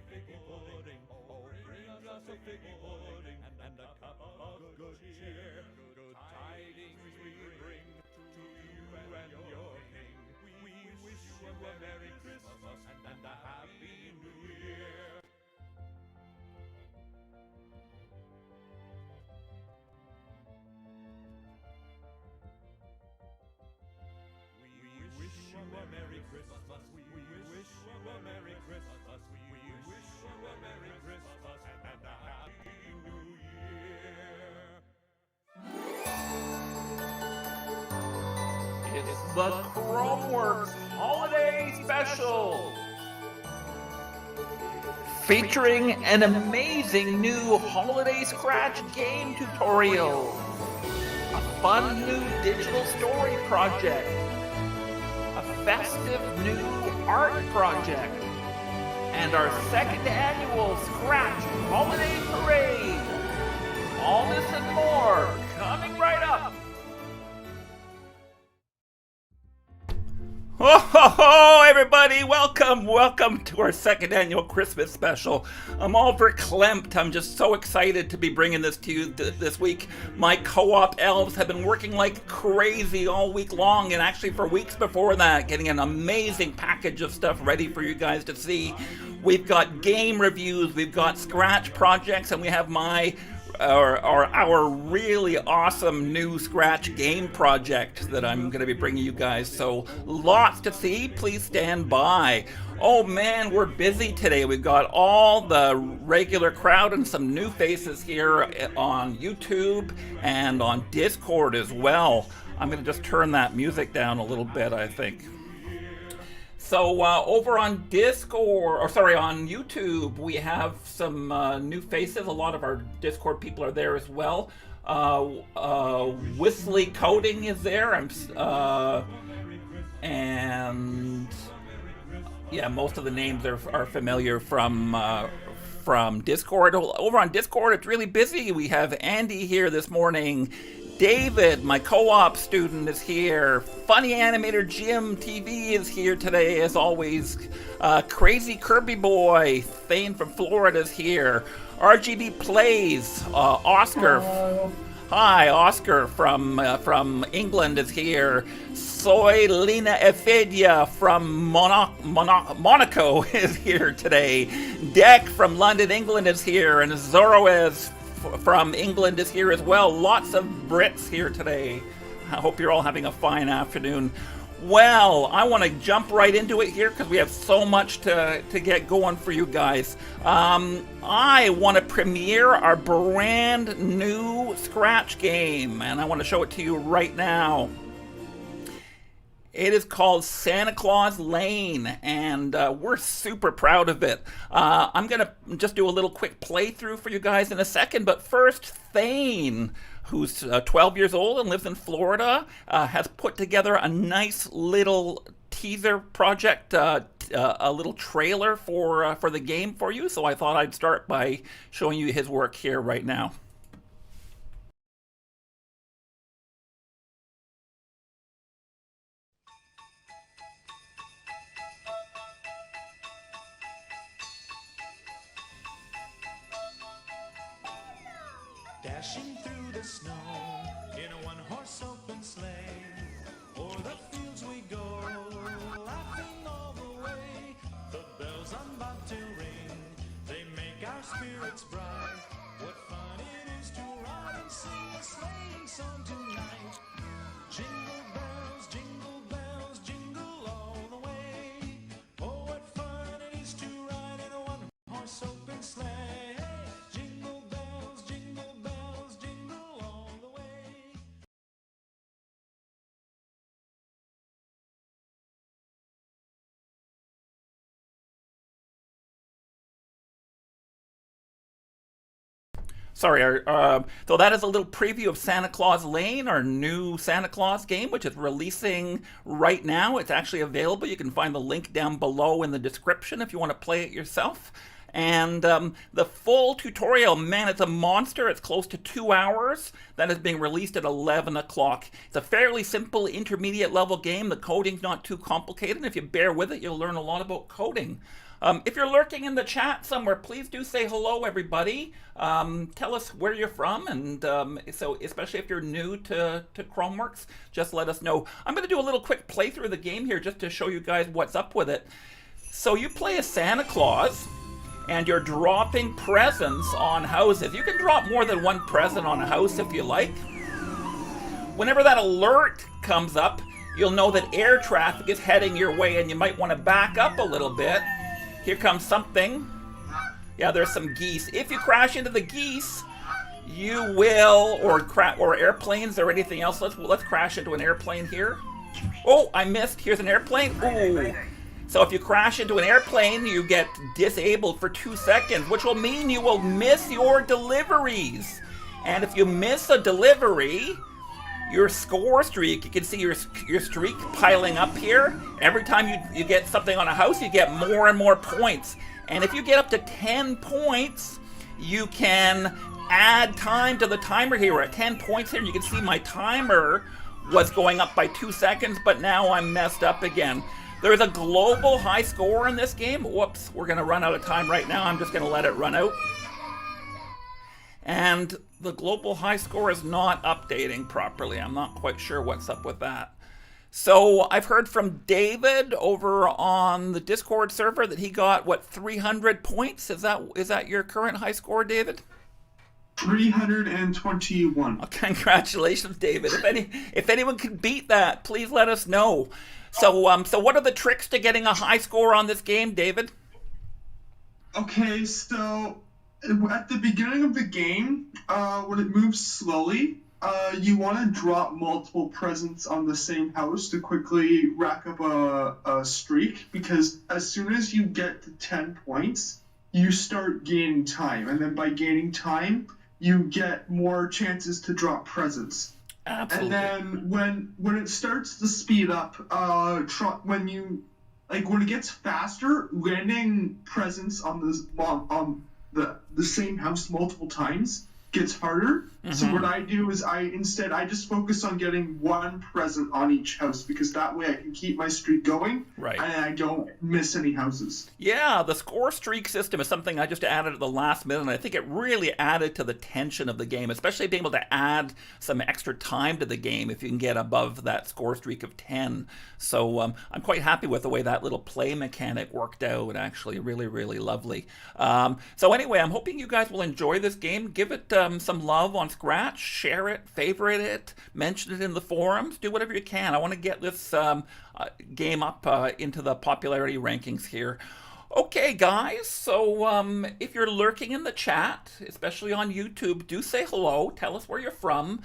Oh, bring us a figgy pudding and a cup of good cheer. Good tidings we bring to you and your king. We wish you a Merry Christmas and a Happy New Year. We wish you a Merry Christmas. We wish you a Merry Christmas. We wish you a Merry Christmas and a Happy New Year. It's the Chromeworks Holiday Special, featuring an amazing new holiday scratch game tutorial, a fun new digital story project, a festive new art project, and our second annual Scratch Holiday Parade. All this and more coming right up. Ho ho ho, everybody! Welcome to our second annual Christmas special. I'm all verklempt. I'm just so excited to be bringing this to you this week. My co-op elves have been working like crazy all week long, and actually for weeks before that, getting an amazing package of stuff ready for you guys to see. We've got game reviews, we've got scratch projects, and we have our really awesome new Scratch game project that I'm going to be bringing you guys. So lots to see. Please stand by. Oh man, we're busy today. We've got all the regular crowd and some new faces here on YouTube and on Discord as well. I'm going to just turn that music down a little bit, I think. So over on on YouTube, we have some new faces. A lot of our Discord people are there as well. Whistly Coding is there, and yeah, most of the names are familiar from Discord. Over on Discord, it's really busy. We have Andy here this morning. David, my co-op student, is here. Funny Animator Jim TV is here today, as always. Crazy Kirby Boy, Thane from Florida, is here. RGB Plays, Oscar. Hello. Hi, Oscar from England is here. Soy Lina Efedia from Monaco is here today. Deck from London, England is here, and Zoroez from England is here as well. Lots of Brits here today. I hope you're all having a fine afternoon. Well, I want to jump right into it here because we have so much to get going for you guys. I want to premiere our brand new Scratch game, and I want to show it to you right now. It is called Santa Claus Lane, and we're super proud of it. I'm going to just do a little quick playthrough for you guys in a second, but first, Thane, who's 12 years old and lives in Florida, has put together a nice little teaser project, a little trailer for the game for you, so I thought I'd start by showing you his work here right now. Dashing through the snow in a one-horse open sleigh, o'er the fields we go, laughing all the way. The bells on bobtail ring, they make our spirits bright. What fun it is to ride and sing a sleighing song tonight. Jingle bells, jingle all the way. Oh, what fun it is to ride in a one-horse open sleigh. Jingle bells, jingle bells, jingle all the way. Sorry, so that is a little preview of Santa Claus Lane, our new Santa Claus game, which is releasing right now. It's actually available. You can find the link down below in the description if you want to play it yourself. And the full tutorial, man, it's a monster. It's close to 2 hours. That is being released at 11 o'clock. It's a fairly simple intermediate level game. The coding's not too complicated. If you bear with it, you'll learn a lot about coding. If you're lurking in the chat somewhere, please do say hello, everybody. Tell us where you're from, and so especially if you're new to Chromeworks, just let us know. I'm going to do a little quick playthrough of the game here just to show you guys what's up with it. So you play as Santa Claus, and you're dropping presents on houses. You can drop more than one present on a house if you like. Whenever that alert comes up, you'll know that air traffic is heading your way, and you might want to back up a little bit. Here comes something. Yeah, there's some geese. If you crash into the geese, you will, or airplanes or anything else. Let's crash into an airplane here. Oh, I missed. Here's an airplane. Ooh. So if you crash into an airplane, you get disabled for 2 seconds, which will mean you will miss your deliveries. And if you miss a delivery, your score streak, you can see your streak piling up here. Every time you get something on a house, you get more and more points. And if you get up to 10 points, you can add time to the timer here. We're at 10 points here, and you can see my timer was going up by 2 seconds, but now I'm messed up again. There's a global high score in this game. Whoops, we're going to run out of time right now. I'm just going to let it run out. And the global high score is not updating properly. I'm not quite sure what's up with that. So I've heard from David over on the Discord server that he got, what, 300 points? Is that your current high score, David? 321. Oh, congratulations, David. If anyone can beat that, please let us know. So so what are the tricks to getting a high score on this game, David? Okay, so at the beginning of the game, when it moves slowly, you want to drop multiple presents on the same house to quickly rack up a streak, because as soon as you get to 10 points, you start gaining time, and then by gaining time, you get more chances to drop presents. Absolutely. And then when it starts to speed up, when it gets faster, landing presents on the same house multiple times gets harder. Mm-hmm. So what I do is I just focus on getting one present on each house, because that way I can keep my streak going, right, and I don't miss any houses. Yeah, the score streak system is something I just added at the last minute, and I think it really added to the tension of the game, especially being able to add some extra time to the game if you can get above that score streak of 10. So I'm quite happy with the way that little play mechanic worked out. Actually, really, really lovely. So anyway, I'm hoping you guys will enjoy this game. Give it some love on Scratch, share it, favorite it, mention it in the forums, do whatever you can. I want to get this game up into the popularity rankings here. Okay, guys, so if you're lurking in the chat, especially on YouTube, do say hello, tell us where you're from.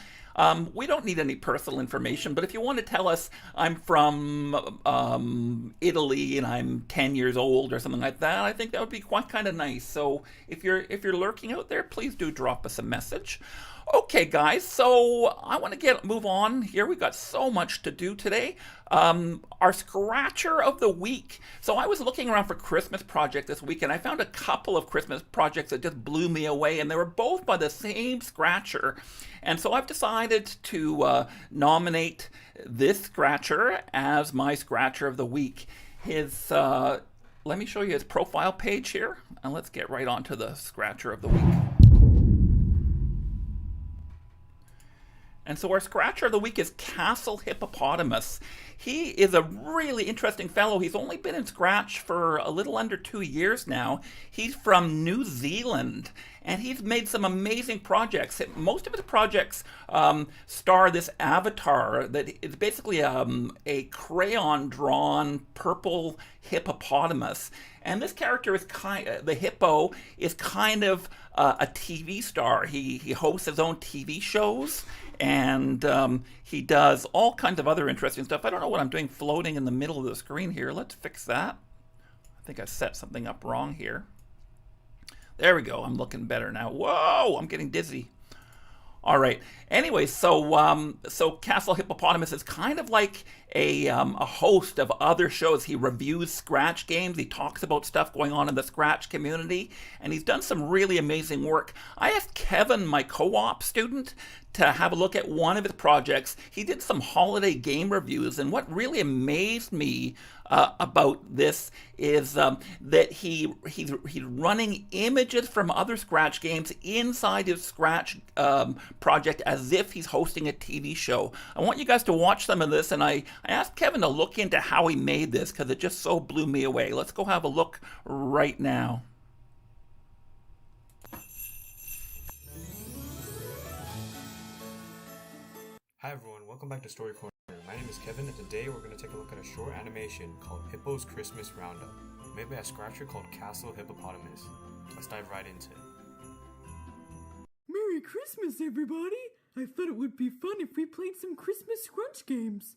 We don't need any personal information, but if you want to tell us I'm from Italy and I'm 10 years old or something like that, I think that would be quite kind of nice. So if you're lurking out there, please do drop us a message. Okay, guys, so I want to move on here. We've got so much to do today. Our Scratcher of the Week. So I was looking around for Christmas projects this week, and I found a couple of Christmas projects that just blew me away, and they were both by the same Scratcher. And so I've decided to nominate this Scratcher as my Scratcher of the Week. Let me show you his profile page here, and let's get right on to the Scratcher of the Week. And so our Scratcher of the Week is Castle Hippopotamus. He is a really interesting fellow. He's only been in Scratch for a little under 2 years now. He's from New Zealand, and he's made some amazing projects. Most of his projects star this avatar that is basically a crayon-drawn purple hippopotamus. And this character is the hippo is kind of a TV star. He hosts his own TV shows, and he does all kinds of other interesting stuff. I don't know what I'm doing floating in the middle of the screen here. Let's fix that. I think I set something up wrong here. There we go. I'm looking better now. Whoa, I'm getting dizzy. All right. Anyway, so Castle Hippopotamus is kind of like a host of other shows. He reviews Scratch games. He talks about stuff going on in the Scratch community, and he's done some really amazing work. I asked Kevin, my co-op student, to have a look at one of his projects. He did some holiday game reviews, and what really amazed me about this is that he's running images from other Scratch games inside his Scratch project as if he's hosting a TV show. I want you guys to watch some of this, and I asked Kevin to look into how he made this because it just so blew me away. Let's go have a look right now. Hi everyone, welcome back to Story Corner. My name is Kevin, and today we're going to take a look at a short animation called Hippo's Christmas Roundup, made by a scratcher called Castle Hippopotamus. Let's dive right into it. Merry Christmas, everybody! I thought it would be fun if we played some Christmas Scrunch games.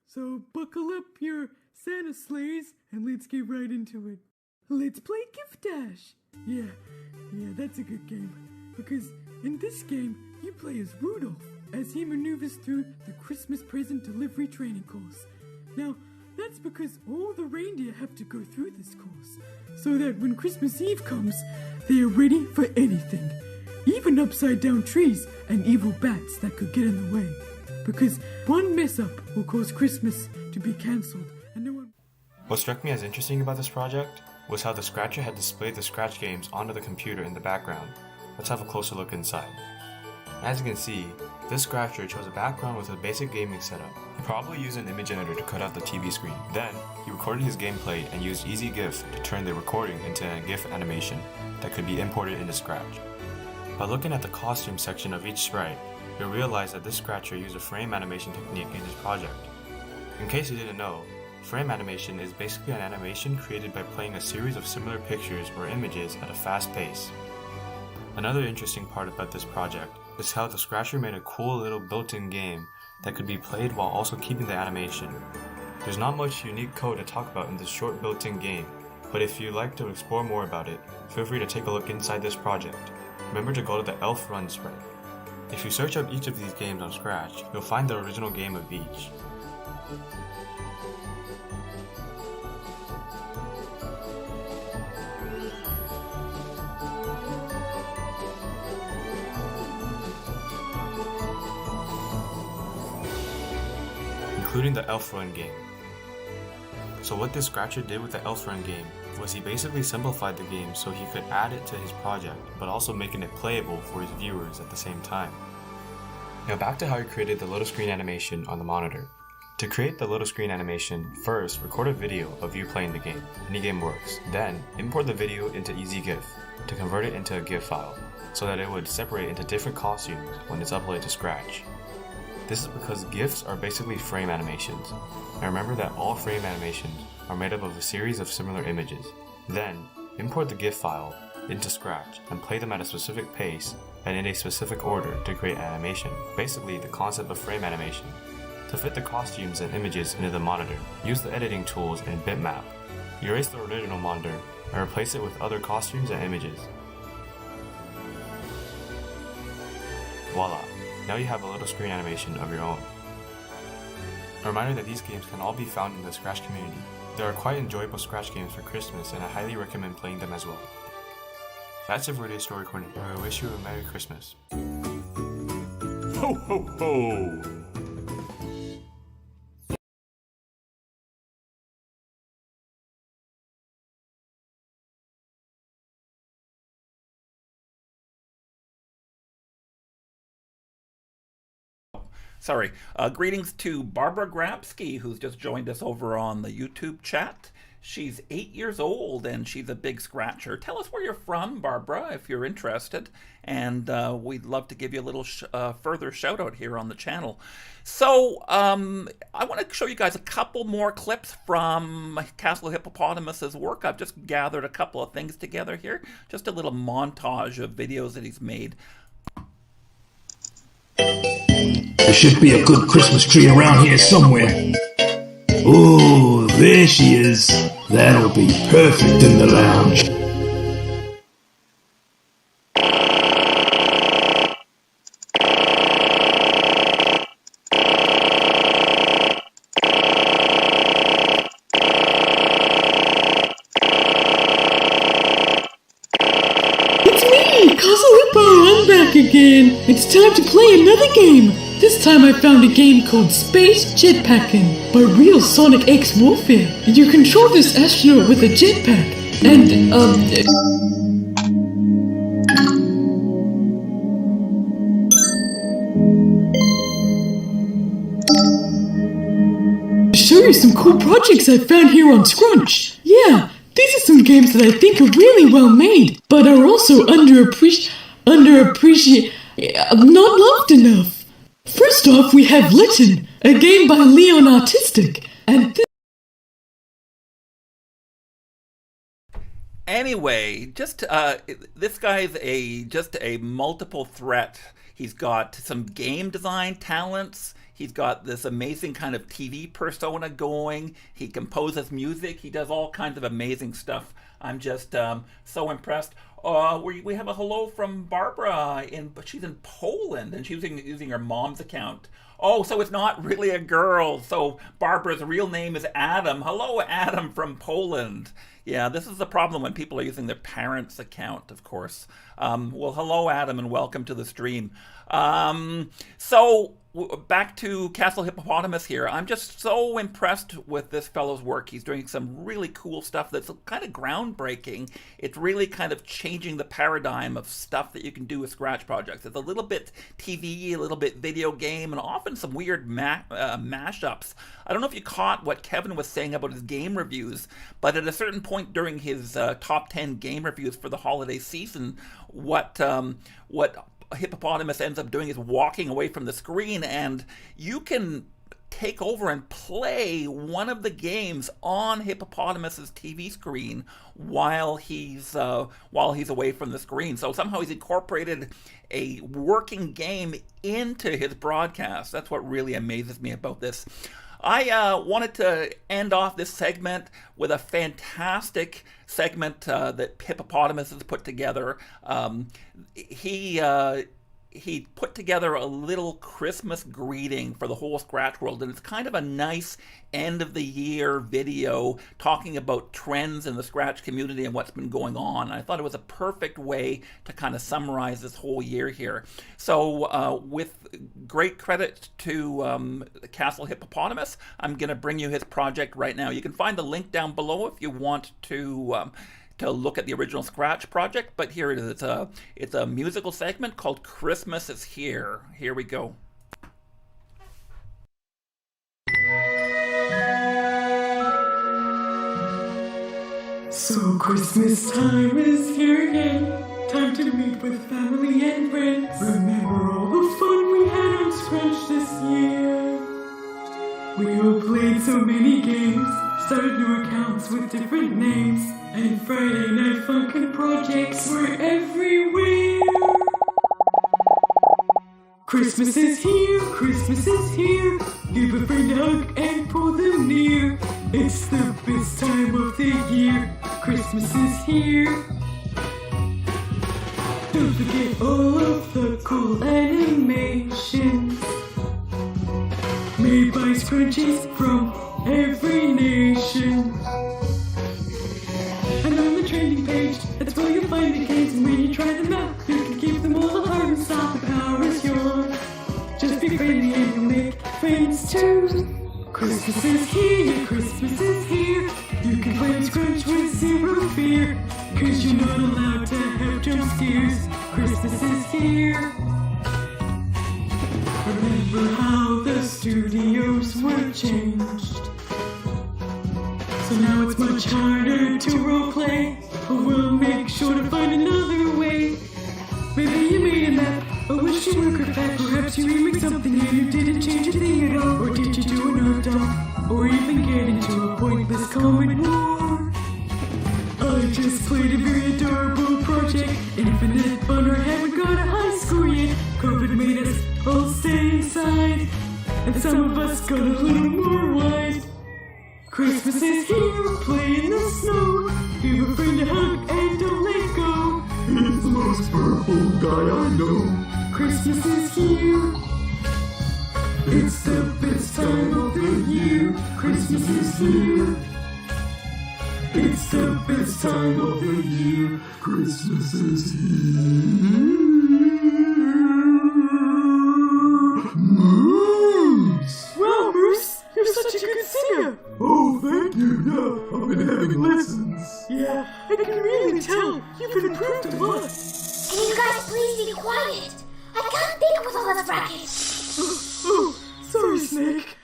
So buckle up your Santa sleighs and let's get right into it. Let's play Gift Dash! Yeah, that's a good game. Because in this game, you play as Rudolph as he maneuvers through the Christmas present delivery training course. Now, that's because all the reindeer have to go through this course, so that when Christmas Eve comes, they are ready for anything, even upside down trees and evil bats that could get in the way. Because one mess up will cause Christmas to be cancelled, and no one... What struck me as interesting about this project was how the scratcher had displayed the Scratch games onto the computer in the background. Let's have a closer look inside. As you can see, this scratcher chose a background with a basic gaming setup. He probably used an image editor to cut out the TV screen. Then, he recorded his gameplay and used Easy GIF to turn the recording into a GIF animation that could be imported into Scratch. By looking at the costume section of each sprite, you'll realize that this scratcher used a frame animation technique in his project. In case you didn't know, frame animation is basically an animation created by playing a series of similar pictures or images at a fast pace. Another interesting part about this project is how the scratcher made a cool little built-in game that could be played while also keeping the animation. There's not much unique code to talk about in this short built-in game, but if you'd like to explore more about it, feel free to take a look inside this project. Remember to go to the Elf Run sprite. If you search up each of these games on Scratch, you'll find the original game of each. Including the Elf Run game. So what this scratcher did with the Elf Run game was he basically simplified the game so he could add it to his project, but also making it playable for his viewers at the same time. Now back to how he created the little screen animation on the monitor. To create the little screen animation, first record a video of you playing the game. Any game works. Then import the video into Easy GIF to convert it into a GIF file, so that it would separate into different costumes when it's uploaded to Scratch. This is because GIFs are basically frame animations. And remember that all frame animations are made up of a series of similar images. Then, import the GIF file into Scratch and play them at a specific pace and in a specific order to create an animation. Basically, the concept of frame animation. To fit the costumes and images into the monitor, use the editing tools in Bitmap. Erase the original monitor and replace it with other costumes and images. Voila! Now you have a little screen animation of your own. A reminder that these games can all be found in the Scratch community. There are quite enjoyable Scratch games for Christmas, and I highly recommend playing them as well. That's it for today's Story Corner. I wish you a Merry Christmas. Ho ho ho! Sorry. Greetings to Barbara Grabsky, who's just joined us over on the YouTube chat. She's 8 years old and she's a big scratcher. Tell us where you're from, Barbara, if you're interested. And we'd love to give you a little further shout out here on the channel. So I want to show you guys a couple more clips from Castle Hippopotamus's work. I've just gathered a couple of things together here. Just a little montage of videos that he's made. There should be a good Christmas tree around here somewhere. Oh, there she is. That'll be perfect in the lounge. Hippo, I'm back again. It's time to play another game. This time I found a game called Space Jetpacking by Real Sonic X Warfare. You control this astronaut with a jetpack. And, show you some cool projects I found here on Scrunch. Yeah, these are some games that I think are really well made, but are also not loved enough. First off, we have Litten, a game by Leon Artistic, and Anyway, just this guy's just a multiple threat. He's got some game design talents. He's got this amazing kind of TV persona going. He composes music. He does all kinds of amazing stuff. I'm just so impressed. We have a hello from Barbara. She's in Poland, and she's using her mom's account. Oh, so it's not really a girl. So Barbara's real name is Adam. Hello, Adam from Poland. Yeah, this is the problem when people are using their parents' account, of course. Well, hello, Adam, and welcome to the stream. Back to Castle Hippopotamus here. I'm just so impressed with this fellow's work. He's doing some really cool stuff that's kind of groundbreaking. It's really kind of changing the paradigm of stuff that you can do with Scratch projects. It's a little bit TV, a little bit video game, and often some weird mashups. I don't know if you caught what Kevin was saying about his game reviews, but at a certain point during his top 10 game reviews for the holiday season, what Hippopotamus ends up doing is walking away from the screen, and you can take over and play one of the games on Hippopotamus's TV screen while he's away from the screen. So somehow he's incorporated a working game into his broadcast. That's what really amazes me about this. I wanted to end off this segment with a fantastic segment that Hippopotamus has put together. He put together a little Christmas greeting for the whole Scratch world, and it's kind of a nice end of the year video talking about trends in the Scratch community and what's been going on. I thought it was a perfect way to kind of summarize this whole year here. So with great credit to Castle Hippopotamus, I'm going to bring you his project right now. You can find the link down below if you want to look at the original Scratch project, but here it is. It's a musical segment called Christmas is Here. Here we go. So Christmas time is here again. Time to meet with family and friends. Remember all the fun we had on Scrunch this year. We all played so many games, started new accounts with different names, and Friday Night Funkin' projects were everywhere. Christmas is here, Christmas is here. Give a friend a hug and pull them near. It's the best time of the year. Christmas is here. Don't forget all of the cool animations made by scrunchies from every nation. And on the trending page, that's where you'll find the games. And when you try them out, you can keep them all at heart and stop. The power is yours. Just be friendly and you'll make friends too. Christmas is here, yeah, Christmas is here. You can play Scrunch with zero fear, 'cause you're not allowed to have jump scares. Christmas is here. Remember how the studios were changed, so now it's much harder to roleplay, but we'll make sure to find another way. Maybe you made a map, a wish you were back. Perhaps you remixed something and you didn't change a thing at all. Or did you do an dump, or even get into a pointless comment war? I just played a very adorable project, infinite fun, or haven't got a high score yet. COVID made us all stay inside, and some of us got a little more wise. Christmas is here, play in the snow. Give a friend a hug and don't let go. He's the most purple guy I know. Christmas is here. It's the best time of the year. Christmas is here. It's the best time of the year. Christmas is here. I can really tell you've improved a lot. Can you guys please be quiet? I can't think with all this racket. Sorry, Snake.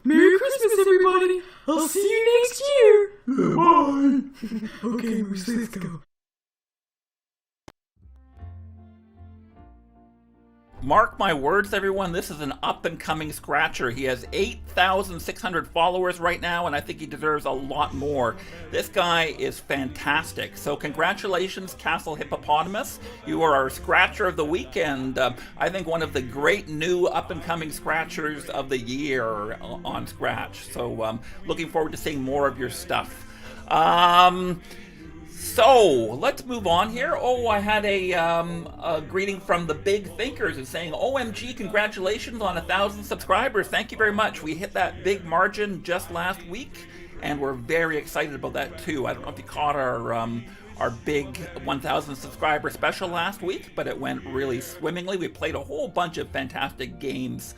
Merry Christmas, everybody. I'll see you next year. Bye. Okay, Moose, let's go. Mark my words, everyone, this is an up-and-coming Scratcher. He has 8,600 followers right now, and I think he deserves a lot more. This guy is fantastic. So congratulations, Castle Hippopotamus. You are our Scratcher of the week, and I think one of the great new up-and-coming Scratchers of the year on Scratch. So looking forward to seeing more of your stuff. So, let's move on here. Oh, I had a greeting from the Big Thinkers who's saying, OMG, congratulations on 1,000 subscribers. Thank you very much. We hit that big margin just last week, and we're very excited about that too. I don't know if you caught our big 1,000 subscriber special last week, but it went really swimmingly. We played a whole bunch of fantastic games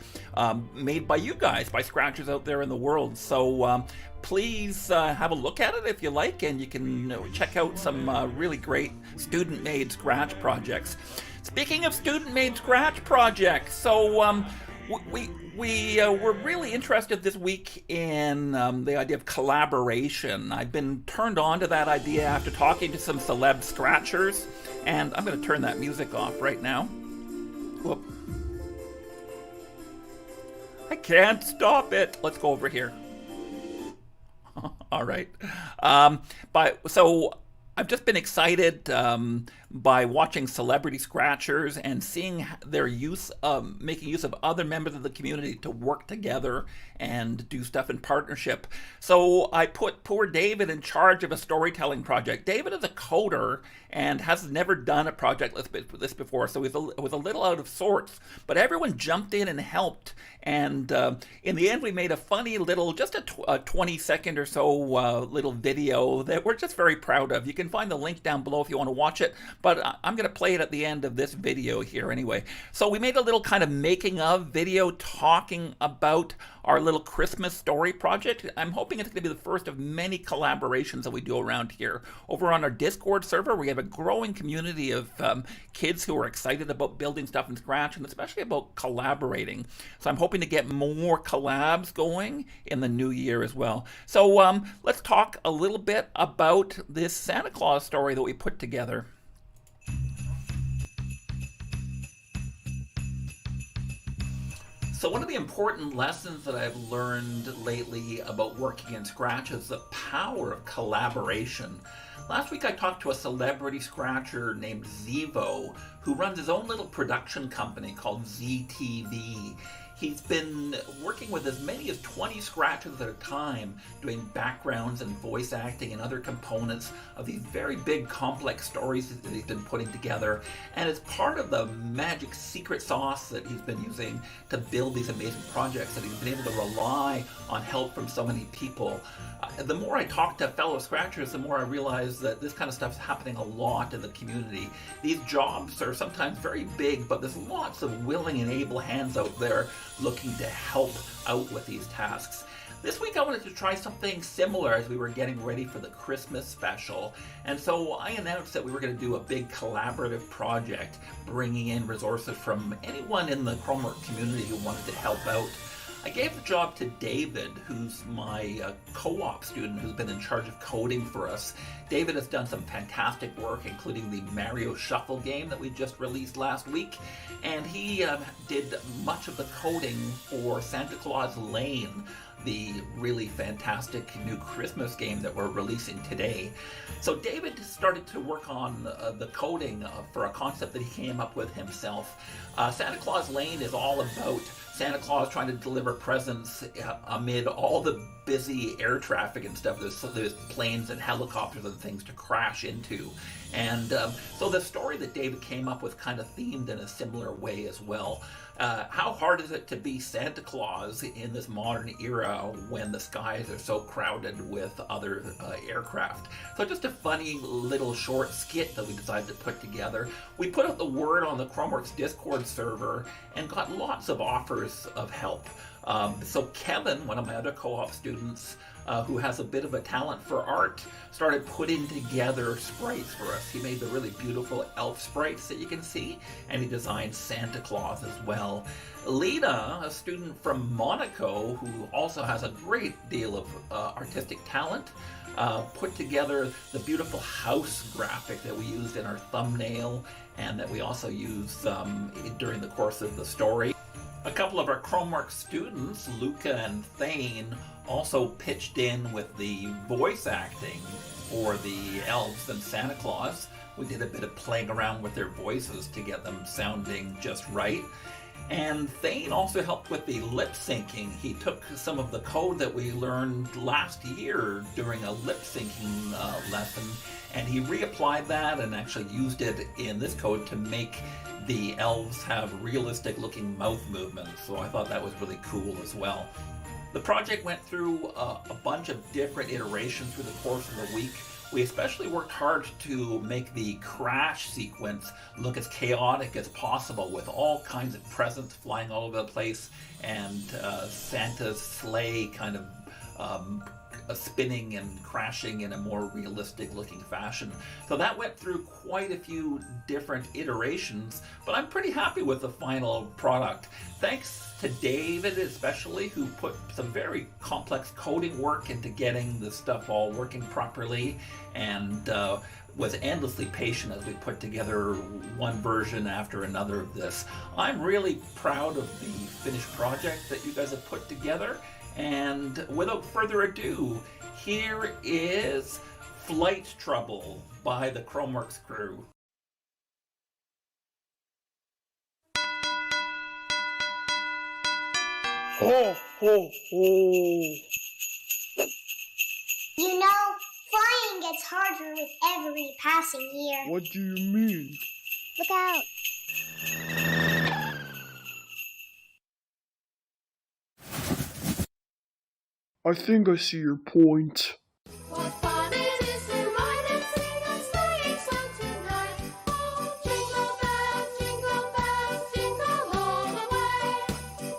made by you guys, by Scratchers out there in the world. So please have a look at it if you like, and you can check out some really great student-made Scratch projects. Speaking of student-made Scratch projects, so we were really interested this week in the idea of collaboration. I've been turned on to that idea after talking to some celeb Scratchers, and I'm going to turn that music off right now. Whoop. I can't stop it. Let's go over here. All right. So I've just been excited by watching celebrity Scratchers and seeing their making use of other members of the community to work together and do stuff in partnership. So I put poor David in charge of a storytelling project. David is a coder and has never done a project like this before, so it was a little out of sorts. But everyone jumped in and helped, and in the end we made a funny little, just a 20-second or so little video that we're just very proud of. You can find the link down below if you want to watch it, but I'm going to play it at the end of this video here anyway. So we made a little kind of making of video talking about our little Christmas story project. I'm hoping it's going to be the first of many collaborations that we do around here. Over on our Discord server, we have a growing community of kids who are excited about building stuff in Scratch, and especially about collaborating. So I'm hoping to get more collabs going in the new year as well. So let's talk a little bit about this Santa Claus story that we put together. So one of the important lessons that I've learned lately about working in Scratch is the power of collaboration. Last week I talked to a celebrity Scratcher named Zevo, who runs his own little production company called ZTV. He's been working with as many as 20 Scratchers at a time, doing backgrounds and voice acting and other components of these very big, complex stories that he's been putting together. And it's part of the magic secret sauce that he's been using to build these amazing projects, that he's been able to rely on help from so many people. The more I talk to fellow Scratchers, the more I realize that this kind of stuff's happening a lot in the community. These jobs are sometimes very big, but there's lots of willing and able hands out there looking to help out with these tasks. This week I wanted to try something similar as we were getting ready for the Christmas special, and so I announced that we were going to do a big collaborative project, bringing in resources from anyone in the Chromeworks community who wanted to help out. I gave the job to David, who's my co-op student who's been in charge of coding for us. David has done some fantastic work, including the Mario Shuffle game that we just released last week, and he did much of the coding for Santa Claus Lane, the really fantastic new Christmas game that we're releasing today. So David started to work on the coding for a concept that he came up with himself. Santa Claus Lane is all about Santa Claus trying to deliver presents amid all the busy air traffic and stuff. There's planes and helicopters and things to crash into. And so the story that David came up with kind of themed in a similar way as well. How hard is it to be Santa Claus in this modern era when the skies are so crowded with other aircraft? So just a funny little short skit that we decided to put together. We put out the word on the Chromeworks Discord server and got lots of offers years of help. So Kevin, one of my other co-op students, who has a bit of a talent for art, started putting together sprites for us. He made the really beautiful elf sprites that you can see, and he designed Santa Claus as well. Lena, a student from Monaco, who also has a great deal of artistic talent, put together the beautiful house graphic that we used in our thumbnail and that we also used during the course of the story. A couple of our Chromeworks students, Luca and Thane, also pitched in with the voice acting for the elves and Santa Claus. We did a bit of playing around with their voices to get them sounding just right. And Thane also helped with the lip syncing. He took some of the code that we learned last year during a lip syncing lesson, and he reapplied that and actually used it in this code to make the elves have realistic looking mouth movements. So I thought that was really cool as well. The project went through a bunch of different iterations through the course of the week. We especially worked hard to make the crash sequence look as chaotic as possible, with all kinds of presents flying all over the place and Santa's sleigh kind of spinning and crashing in a more realistic looking fashion. So that went through quite a few different iterations, but I'm pretty happy with the final product. Thanks to David especially, who put some very complex coding work into getting the stuff all working properly, and was endlessly patient as we put together one version after another of this. I'm really proud of the finished project that you guys have put together, and without further ado, here is Flight Trouble by the Chromeworks crew. Ho, ho, ho. You know, flying gets harder with every passing year. What do you mean? Look out. I think I see your point. What fun it is to ride and sing a sleighing song tonight. Oh, jingle bells, jingle all the way.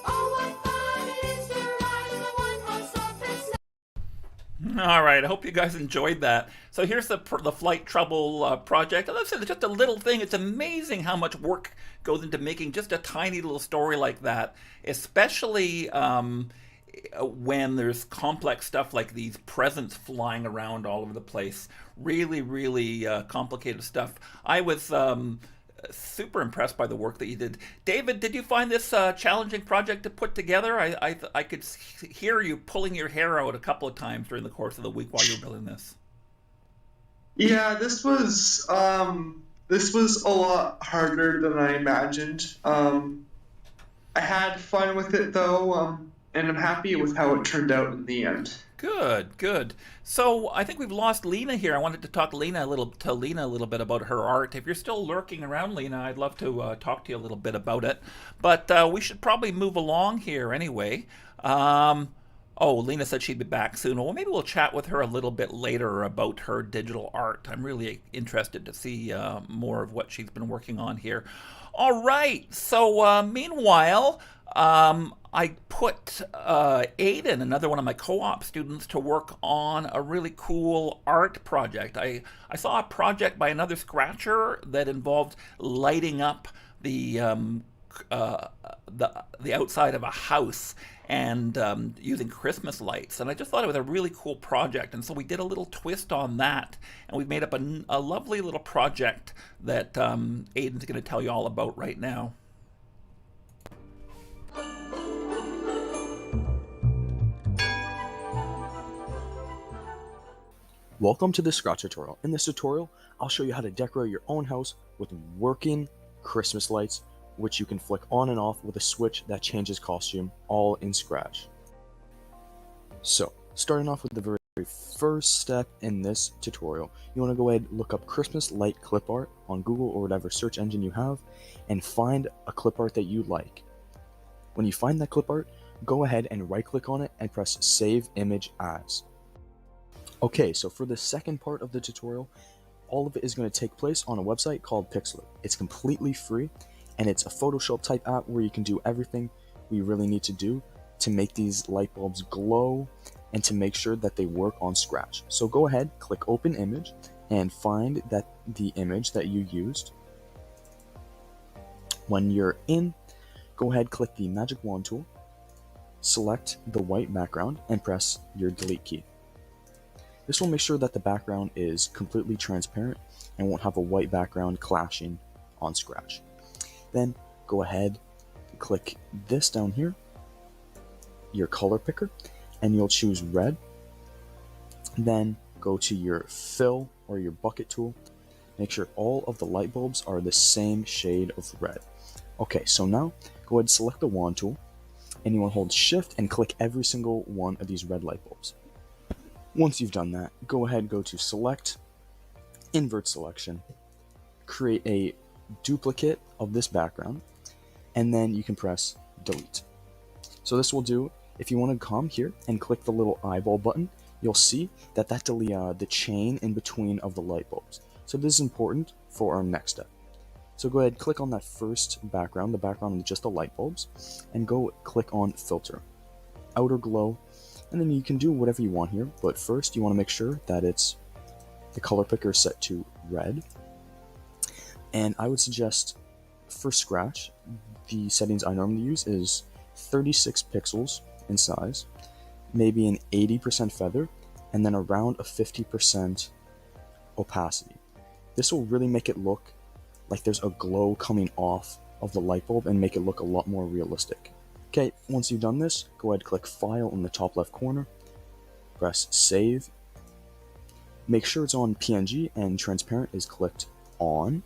Oh, what fun it is to ride in a one-horse open sleigh. All right, I hope you guys enjoyed that. So here's the Flight Trouble project. As I said, it's just a little thing. It's amazing how much work goes into making just a tiny little story like that, especially when there's complex stuff like these presents flying around all over the place. Really, really complicated stuff. I was super impressed by the work that you did. David, did you find this challenging project to put together? I could hear you pulling your hair out a couple of times during the course of the week while you were building this. Yeah, this was a lot harder than I imagined. I had fun with it though, and I'm happy with how it turned out in the end. Good, good. So I think we've lost Lena here. I wanted to talk to Lena a little bit about her art. If you're still lurking around, Lena, I'd love to talk to you a little bit about it. But we should probably move along here anyway. Oh, Lena said she'd be back soon. Well, maybe we'll chat with her a little bit later about her digital art. I'm really interested to see more of what she's been working on here. All right. So meanwhile, I put Aiden, another one of my co-op students, to work on a really cool art project. I saw a project by another scratcher that involved lighting up the outside of a house and using Christmas lights, and I just thought it was a really cool project, and so we did a little twist on that, and we've made up a lovely little project that Aiden's going to tell you all about right now. Welcome to the Scratch tutorial. In this tutorial, I'll show you how to decorate your own house with working Christmas lights, which you can flick on and off with a switch that changes costume, all in Scratch. So, starting off with the very first step in this tutorial, you want to go ahead and look up Christmas light clip art on Google or whatever search engine you have, and find a clip art that you like. When you find that clip art, go ahead and right click on it and press Save Image As. Okay, so for the second part of the tutorial, all of it is going to take place on a website called Pixlr. It's completely free, and it's a Photoshop type app where you can do everything we really need to do to make these light bulbs glow and to make sure that they work on Scratch. So go ahead, click Open Image, and find the image that you used. When you're in, go ahead, click the Magic Wand tool, select the white background, and press your Delete key. This will make sure that the background is completely transparent and won't have a white background clashing on Scratch. Then go ahead, click this down here, your color picker, and you'll choose red. Then go to your fill or your bucket tool. Make sure all of the light bulbs are the same shade of red. Okay, so now go ahead and select the wand tool, and you want to hold shift and click every single one of these red light bulbs. Once you've done that, go ahead and go to select, invert selection, create a duplicate of this background, and then you can press delete. So this will do, if you want to come here and click the little eyeball button, you'll see that the chain in between of the light bulbs. So this is important for our next step. So go ahead, click on that first background, the background with just the light bulbs, and go click on filter, outer glow, and then you can do whatever you want here, but first you want to make sure that the color picker is set to red. And I would suggest for Scratch, the settings I normally use is 36 pixels in size, maybe an 80% feather, and then around a 50% opacity. This will really make it look like there's a glow coming off of the light bulb and make it look a lot more realistic. Okay, once you've done this, go ahead and click File in the top left corner, press Save. Make sure it's on PNG and transparent is clicked on,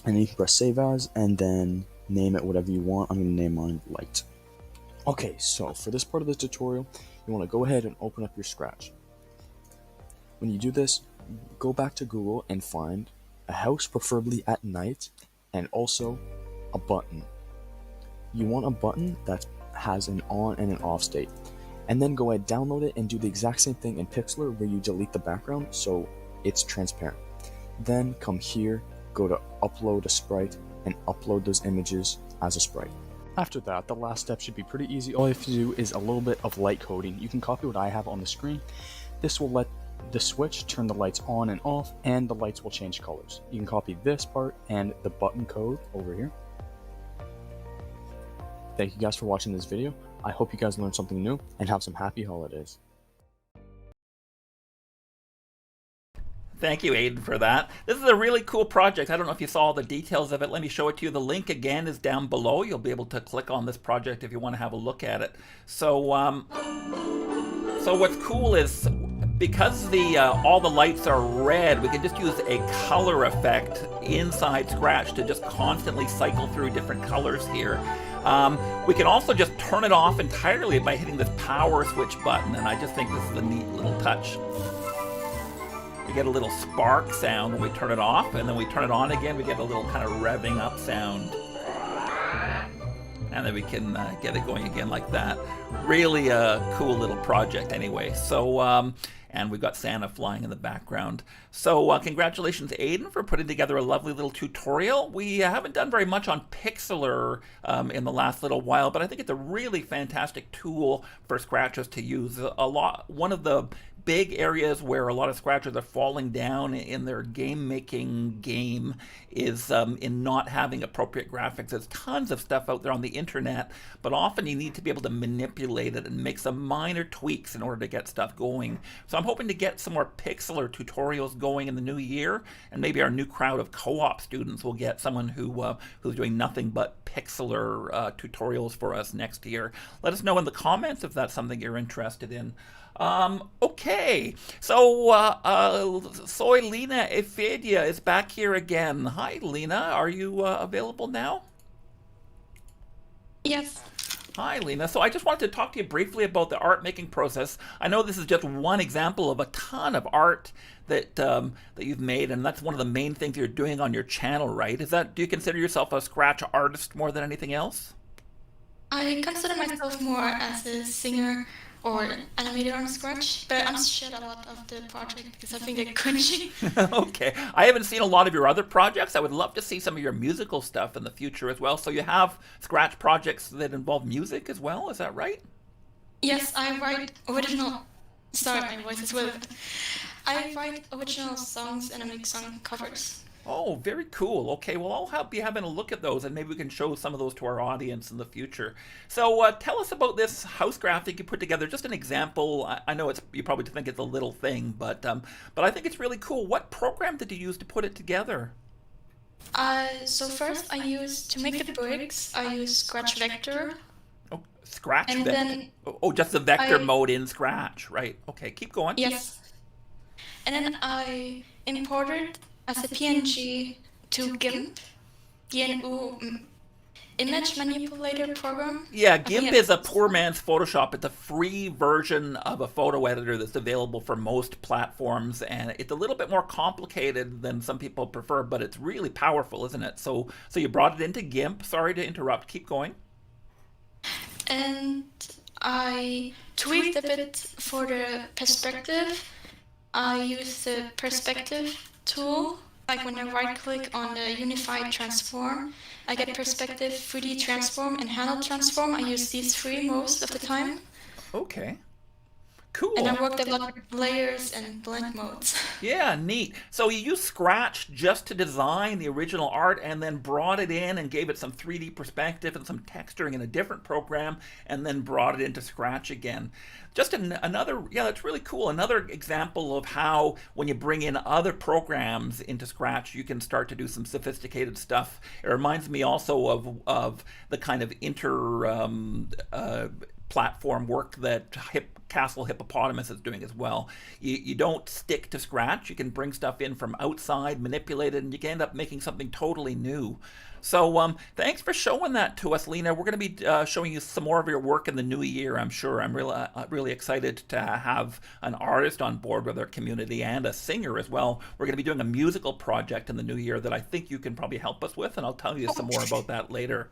and then you can press Save As and then name it whatever you want. I'm going to name mine Light. Okay, so for this part of the tutorial, you want to go ahead and open up your Scratch. When you do this, go back to Google and find a house, preferably at night, and also a button. You want a button that has an on and an off state. And then go ahead, download it, and do the exact same thing in Pixlr where you delete the background so it's transparent. Then come here, go to upload a sprite, and upload those images as a sprite. After that, the last step should be pretty easy. All you have to do is a little bit of light coding. You can copy what I have on the screen. This will let the switch turn the lights on and off, and the lights will change colors. You can copy this part and the button code over here. Thank you guys for watching this video. I hope you guys learned something new, and have some happy holidays. Thank you, Aiden, for that. This is a really cool project. I don't know if you saw all the details of it. Let me show it to you. The link, again, is down below. You'll be able to click on this project if you want to have a look at it. So what's cool is, because all the lights are red, we can just use a color effect inside Scratch to just constantly cycle through different colors here. We can also just turn it off entirely by hitting this power switch button, and I just think this is a neat little touch. We get a little spark sound when we turn it off, and then we turn it on again, we get a little kind of revving up sound. And then we can get it going again like that. Really a cool little project anyway. So, and we've got Santa flying in the background. So congratulations, Aiden, for putting together a lovely little tutorial. We haven't done very much on Pixlr in the last little while, but I think it's a really fantastic tool for Scratchers to use. One of the big areas where a lot of Scratchers are falling down in their game-making game is in not having appropriate graphics. There's tons of stuff out there on the internet, but often you need to be able to manipulate it and make some minor tweaks in order to get stuff going. So I'm hoping to get some more Pixlr tutorials going in the new year, and maybe our new crowd of co-op students will get someone who's doing nothing but Pixlr tutorials for us next year. Let us know in the comments if that's something you're interested in. Okay, so Soy Lena Efidia is back here again. Hi, Lena. Are you available now? Yes. Hi, Lena. So I just wanted to talk to you briefly about the art making process. I know this is just one example of a ton of art that that you've made, and that's one of the main things you're doing on your channel, right? Do you consider yourself a Scratch artist more than anything else? I consider myself more as a singer. or animated on Scratch, but I'm scared a lot of the project because I think they're cringy. Okay. I haven't seen a lot of your other projects. I would love to see some of your musical stuff in the future as well. So you have Scratch projects that involve music as well, is that right? Yes, I write original. Sorry, my voice is weird. I write original songs and I make song covers. Oh, very cool. Okay, well, I'll help you having a look at those, and maybe we can show some of those to our audience in the future. So, tell us about this house graphic you put together. Just an example. I know you probably think it's a little thing, but I think it's really cool. What program did you use to put it together? So first to make the bricks, I use Scratch Vector, Oh, Scratch and Vector. then Oh, just the vector I mode in Scratch, right? Okay, keep going. yes, and then I imported as a PNG to GIMP, GNU image manipulator program. Yeah, I think GIMP is a poor man's Photoshop. It's a free version of a photo editor that's available for most platforms, and it's a little bit more complicated than some people prefer, but it's really powerful, isn't it? So you brought it into GIMP. Sorry to interrupt. Keep going. And I tweaked a bit for the perspective. I use the perspective tool. Like when I right click on the unified transform, I get perspective, 3D transform, and handle transform. I use these three most of the time. Okay. Cool. And I worked a lot with layers and blend modes. Yeah, neat. So you used Scratch just to design the original art and then brought it in and gave it some 3D perspective and some texturing in a different program and then brought it into Scratch again. Just another, yeah, that's really cool. Another example of how when you bring in other programs into Scratch, you can start to do some sophisticated stuff. It reminds me also of the kind of platform work that Castle Hippopotamus is doing as well. You don't stick to Scratch. You can bring stuff in from outside, manipulate it, and you can end up making something totally new. So thanks for showing that to us, Lena. We're going to be showing you some more of your work in the new year, I'm sure. I'm really excited to have an artist on board with our community and a singer as well. We're going to be doing a musical project in the new year that I think you can probably help us with, and I'll tell you some more about that later.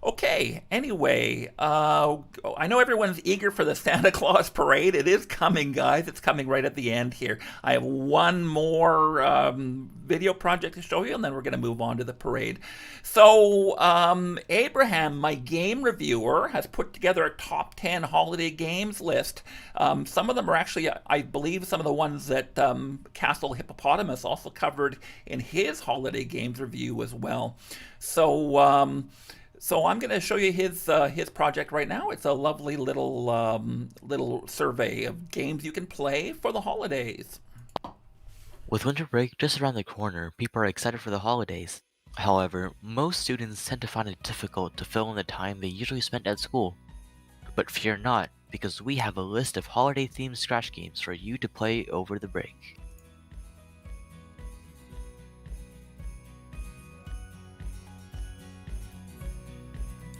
Okay, anyway, I know everyone's eager for the Santa Claus parade. It is coming, guys. It's coming right at the end here. I have one more video project to show you, and then we're going to move on to the parade. So, Abraham, my game reviewer, has put together a top 10 holiday games list. Some of them are actually, I believe, some of the ones that Castle Hippopotamus also covered in his holiday games review as well. So I'm going to show you his project right now. It's a lovely little survey of games you can play for the holidays. With winter break just around the corner, people are excited for the holidays. However, most students tend to find it difficult to fill in the time they usually spend at school. But fear not, because we have a list of holiday-themed Scratch games for you to play over the break.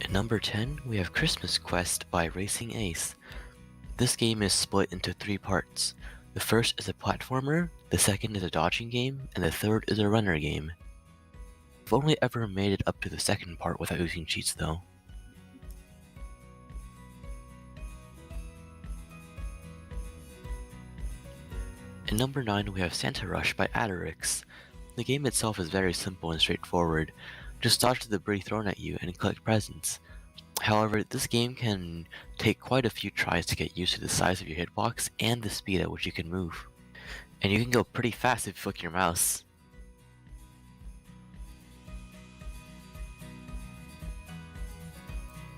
At number 10, we have Christmas Quest by Racing Ace. This game is split into 3 parts. The first is a platformer, the second is a dodging game, and the third is a runner game. I've only ever made it up to the second part without using cheats though. At number 9, we have Santa Rush by Aderix. The game itself is very simple and straightforward. Just dodge the debris thrown at you and collect presents. However, this game can take quite a few tries to get used to the size of your hitbox and the speed at which you can move. And you can go pretty fast if you flick your mouse.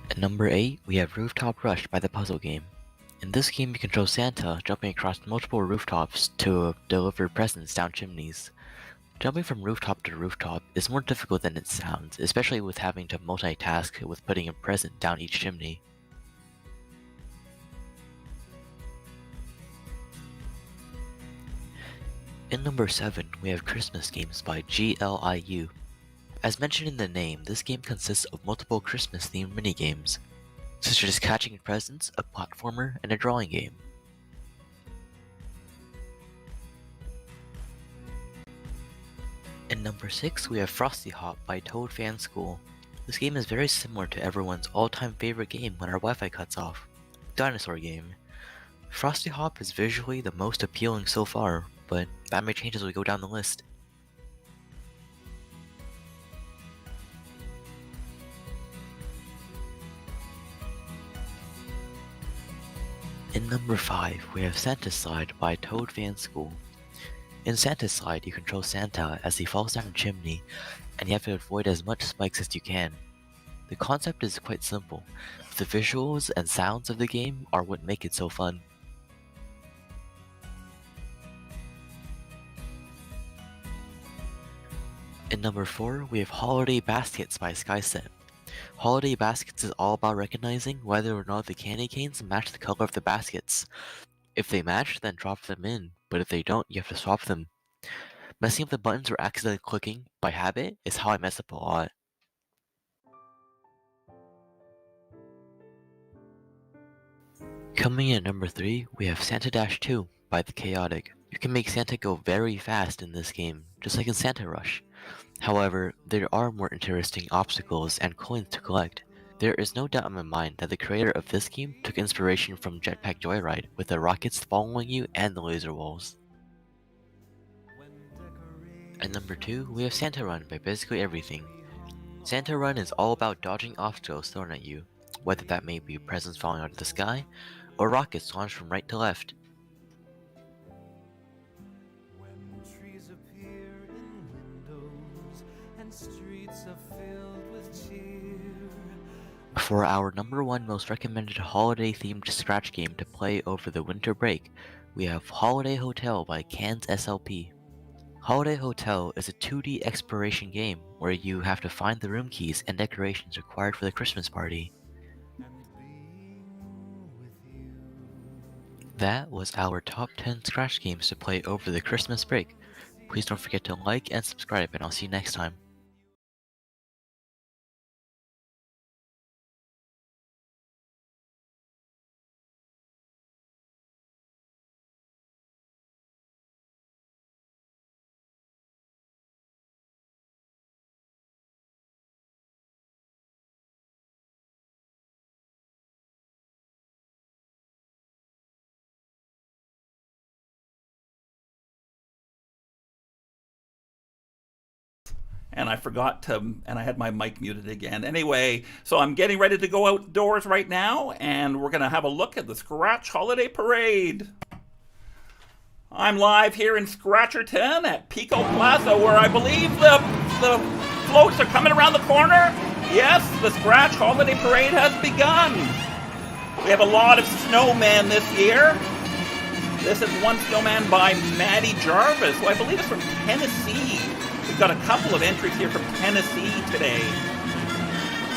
At number 8, we have Rooftop Rush by the Puzzle Game. In this game you control Santa jumping across multiple rooftops to deliver presents down chimneys. Jumping from rooftop to rooftop is more difficult than it sounds, especially with having to multitask with putting a present down each chimney. In number 7, we have Christmas Games by GLIU. As mentioned in the name, this game consists of multiple Christmas-themed minigames, such as catching presents, a platformer, and a drawing game. In number 6, we have Frosty Hop by Toad Fan School. This game is very similar to everyone's all-time favorite game when our Wi-Fi cuts off. dinosaur game. Frosty Hop is visually the most appealing so far, but that may change as we go down the list. In number 5, we have Santa's Slide by Toad Van School. In Santa's Slide, you control Santa as he falls down a chimney, and you have to avoid as much spikes as you can. The concept is quite simple. The visuals and sounds of the game are what make it so fun. In number 4, we have Holiday Baskets by Skyset. Holiday Baskets is all about recognizing whether or not the candy canes match the color of the baskets. If they match, then drop them in, but if they don't, you have to swap them. Messing up the buttons or accidentally clicking by habit is how I mess up a lot. Coming in at number 3, we have Santa Dash 2 by The Chaotic. You can make Santa go very fast in this game, just like in Santa Rush. However, there are more interesting obstacles and coins to collect. There is no doubt in my mind that the creator of this game took inspiration from Jetpack Joyride, with the rockets following you and the laser walls. At number 2, we have Santa Run by Basically Everything. Santa Run is all about dodging obstacles thrown at you, whether that may be presents falling out of the sky, or rockets launched from right to left. Trees appear in windows, and streets are filled with cheer. For our number 1 most recommended holiday-themed scratch game to play over the winter break, we have Holiday Hotel by Cans SLP. Holiday Hotel is a 2D exploration game where you have to find the room keys and decorations required for the Christmas party. That was our top 10 scratch games to play over the Christmas break. Please don't forget to like and subscribe, and I'll see you next time. And I forgot to, and I had my mic muted again. Anyway, so I'm getting ready to go outdoors right now, and we're going to have a look at the Scratch Holiday Parade. I'm live here in Scratcherton at Pico Plaza, where I believe the floats are coming around the corner. Yes, the Scratch Holiday Parade has begun. We have a lot of snowmen this year. This is one snowman by Maddie Jarvis, who I believe is from Tennessee. We've got a couple of entries here from Tennessee today.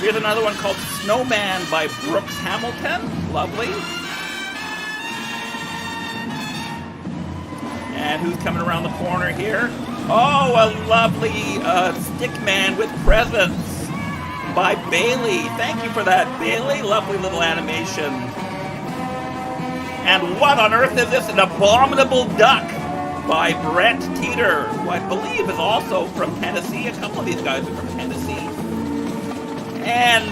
Here's another one called Snowman by Brooks Hamilton. Lovely. And who's coming around the corner here? Oh, a lovely Stickman with Presents by Bailey. Thank you for that, Bailey. Lovely little animation. And what on earth is this? An Abominable Duck by Brett Teeter, who I believe is also from Tennessee. A couple of these guys are from Tennessee. And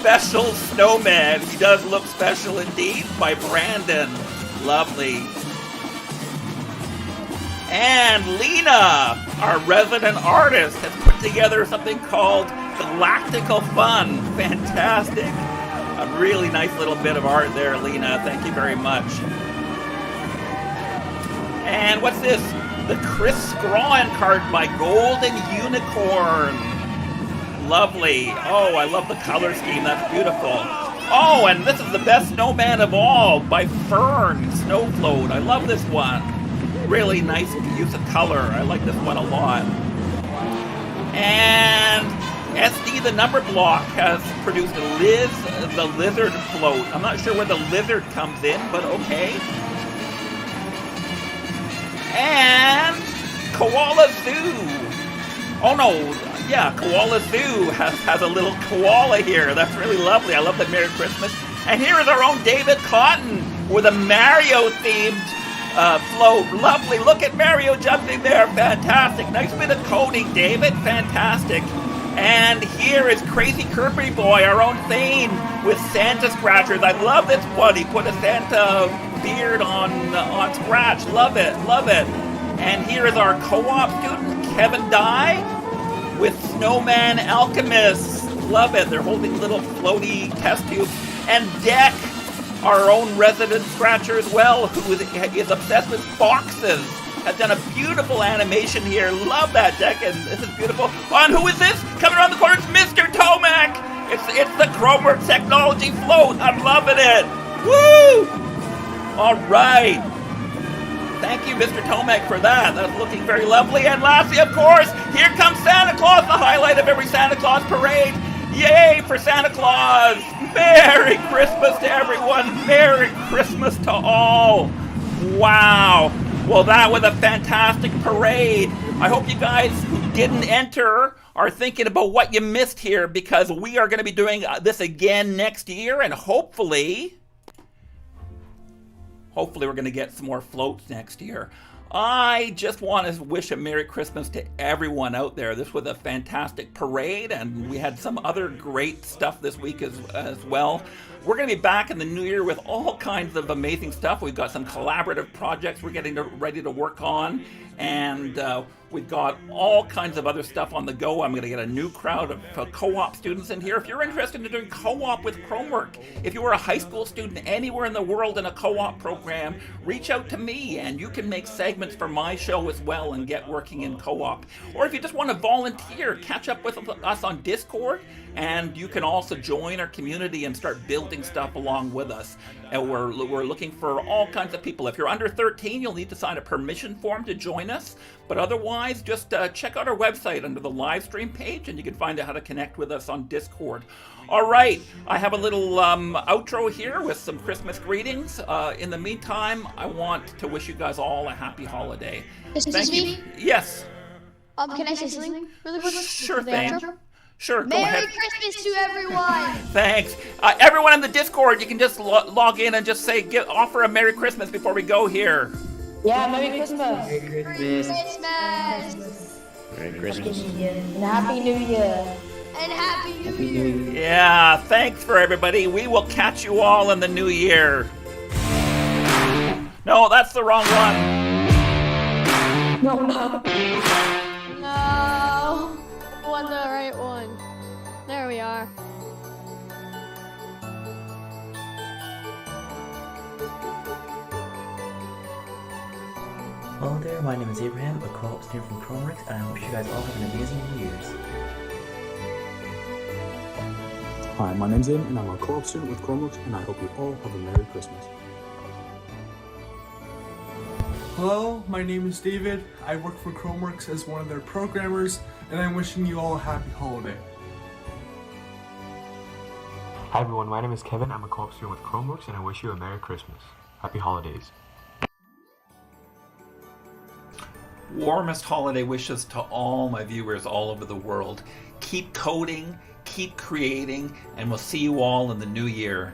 Special Snowman. He does look special indeed, by Brandon. Lovely. And Lena, our resident artist, has put together something called Galactical Fun. Fantastic. A really nice little bit of art there, Lena. Thank you very much. And what's this? The Chris Scrawn card by Golden Unicorn. Lovely. Oh, I love the color scheme. That's beautiful. Oh, and this is the best snowman of all by Fern Snowfloat. I love this one. Really nice use of color. I like this one a lot. And SD the Number Block has produced Liz the Lizard Float. I'm not sure where the lizard comes in, but okay. And Koala Zoo. Oh no, yeah, Koala Zoo has a little koala here. That's really lovely. I love the Merry Christmas. And here is our own David Cotton with a Mario-themed float. Lovely. Look at Mario jumping there. Fantastic. Nice bit of coding, David. Fantastic. And here is Crazy Kirby Boy, our own Thane, with Santa scratchers. I love this one. He put a Santa beard on Scratch. Love it, love it. And here is our co-op student, Kevin Dye, with Snowman Alchemist. Love it. They're holding little floaty test tubes. And Deck, our own resident scratcher as well, who is obsessed with boxes, has done a beautiful animation here. Love that, Deck, and this is beautiful. And who is this? Coming around the corner, it's Mr. Tomec! It's the Chromeworks technology float. I'm loving it. Woo! All right. Thank you, Mr. Tomec, for that. That's looking very lovely. And lastly, of course, here comes Santa Claus, the highlight of every Santa Claus parade. Yay for Santa Claus! Merry Christmas to everyone! Merry Christmas to all! Wow! Well, that was a fantastic parade. I hope you guys who didn't enter are thinking about what you missed here, because we are going to be doing this again next year, and hopefully we're going to get some more floats next year. I just want to wish a Merry Christmas to everyone out there. This was a fantastic parade, and we had some other great stuff this week as well. We're going to be back in the new year with all kinds of amazing stuff. We've got some collaborative projects we're getting ready to work on, and we've got all kinds of other stuff on the go. I'm going to get a new crowd of co-op students in here. If you're interested in doing co-op with Chromework, if you are a high school student anywhere in the world in a co-op program, reach out to me and you can make segments for my show as well and get working in co-op. Or if you just want to volunteer, catch up with us on Discord, and you can also join our community and start building stuff along with us. And we're looking for all kinds of people. If you're under 13, you'll need to sign a permission form to join us. But otherwise, just check out our website under the live stream page, and you can find out how to connect with us on Discord. All right, I have a little outro here with some Christmas greetings. In the meantime, I want to wish you guys all a happy holiday. Excuse me? Yes. Can I say something really quick? Sure For the thing. outro? Sure, go Merry ahead. Christmas to everyone! Thanks. Everyone in the Discord, you can just log in and just say, offer a Merry Christmas before we go here. Yeah, Merry Christmas. Merry Christmas! Merry Christmas. And Happy New Year. And Happy New Year! Yeah, thanks for everybody. We will catch you all in the new year. No, that's the wrong one. No. No! Won the right one. There we are. Hello there, my name is Abraham, a co-op student from Chromeworks, and I wish you guys all have an amazing New Year's. Hi, my name's Ian, and I'm a co-op student with Chromeworks, and I hope you all have a Merry Christmas. Hello, my name is David. I work for Chromeworks as one of their programmers, and I'm wishing you all a happy holiday. Hi everyone, my name is Kevin. I'm a co-op student with Chromeworks, and I wish you a Merry Christmas. Happy holidays. Warmest holiday wishes to all my viewers all over the world. Keep coding, keep creating, and we'll see you all in the new year.